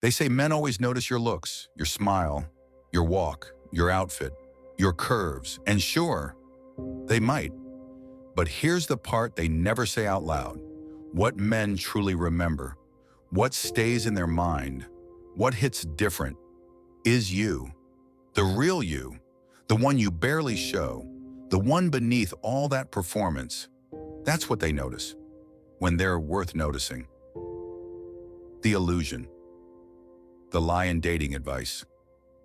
They say men always notice your looks, your smile, your walk, your outfit, your curves, and sure, they might. But here's the part they never say out loud. What men truly remember, what stays in their mind, what hits different, is you. The real you, the one you barely show, the one beneath all that performance. That's what they notice when they're worth noticing. The illusion. The lie in dating advice.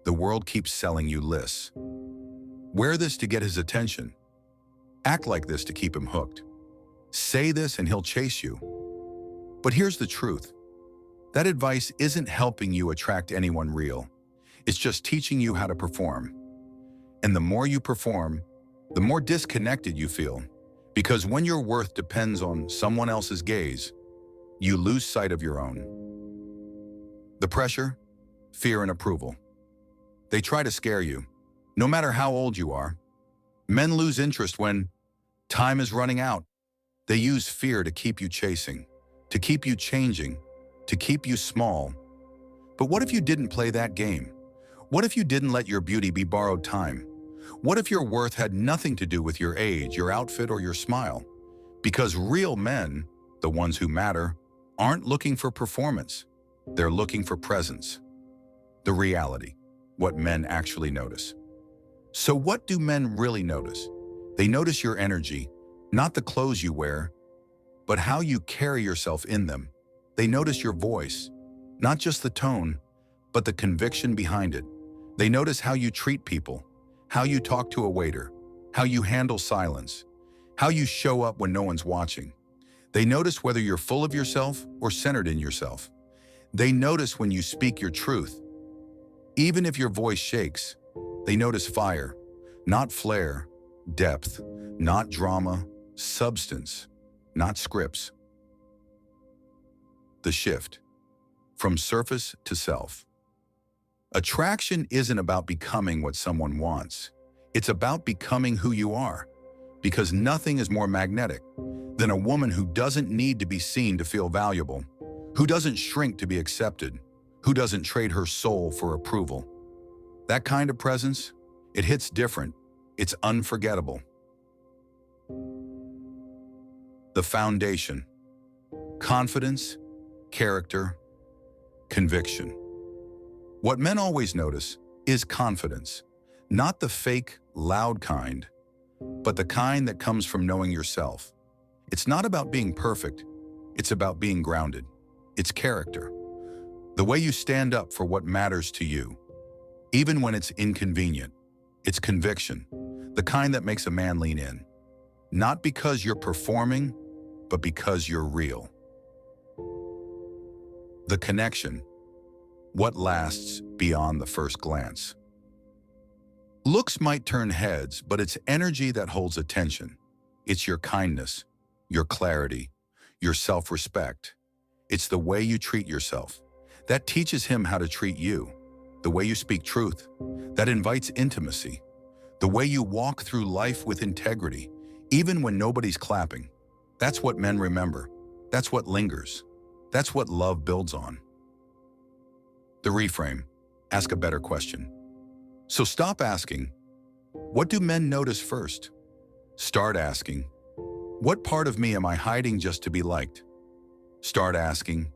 The world keeps selling you lists. Wear this to get his attention. Act like this to keep him hooked. Say this and he'll chase you. But here's the truth. That advice isn't helping you attract anyone real. It's just teaching you how to perform. And the more you perform, the more disconnected you feel. Because when your worth depends on someone else's gaze, you lose sight of your own. The pressure, fear, and approval. They try to scare you, no matter how old you are. Men lose interest when time is running out. They use fear to keep you chasing, to keep you changing, to keep you small. But what if you didn't play that game? What if you didn't let your beauty be borrowed time? What if your worth had nothing to do with your age, your outfit, or your smile? Because real men, the ones who matter, aren't looking for performance. They're looking for presence. The reality, what men actually notice. So what do men really notice? They notice your energy, not the clothes you wear, but how you carry yourself in them. They notice your voice, not just the tone, but the conviction behind it. They notice how you treat people, how you talk to a waiter, how you handle silence, how you show up when no one's watching. They notice whether you're full of yourself or centered in yourself. They notice when you speak your truth. Even if your voice shakes, they notice fire, not flare, depth, not drama, substance, not scripts. The shift from surface to self. Attraction isn't about becoming what someone wants. It's about becoming who you are, because nothing is more magnetic than a woman who doesn't need to be seen to feel valuable, who doesn't shrink to be accepted, who doesn't trade her soul for approval. That kind of presence, it hits different. It's unforgettable. The foundation. Confidence, character, conviction. What men always notice is confidence, not the fake, loud kind, but the kind that comes from knowing yourself. It's not about being perfect, it's about being grounded. It's character. The way you stand up for what matters to you, even when it's inconvenient. It's conviction, the kind that makes a man lean in. Not because you're performing, but because you're real. The connection. What lasts beyond the first glance? Looks might turn heads, but it's energy that holds attention. It's your kindness, your clarity, your self-respect. It's the way you treat yourself. That teaches him how to treat you. The way you speak truth. That invites intimacy. The way you walk through life with integrity, even when nobody's clapping. That's what men remember. That's what lingers. That's what love builds on. The reframe. Ask a better question. So stop asking, what do men notice first? Start asking, what part of me am I hiding just to be liked? Start asking,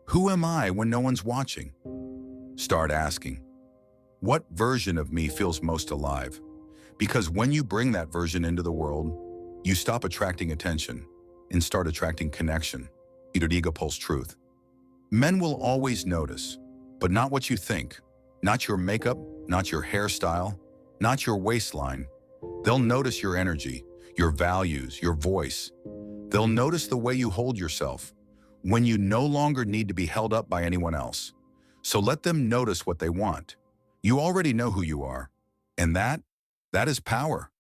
who am I when no one's watching? Start asking, what version of me feels most alive? Because when you bring that version into the world, you stop attracting attention and start attracting connection. Ego pulse truth. Men will always notice, but not what you think, not your makeup, not your hairstyle, not your waistline. They'll notice your energy, your values, your voice. They'll notice the way you hold yourself when you no longer need to be held up by anyone else. So let them notice what they want. You already know who you are, and that is power.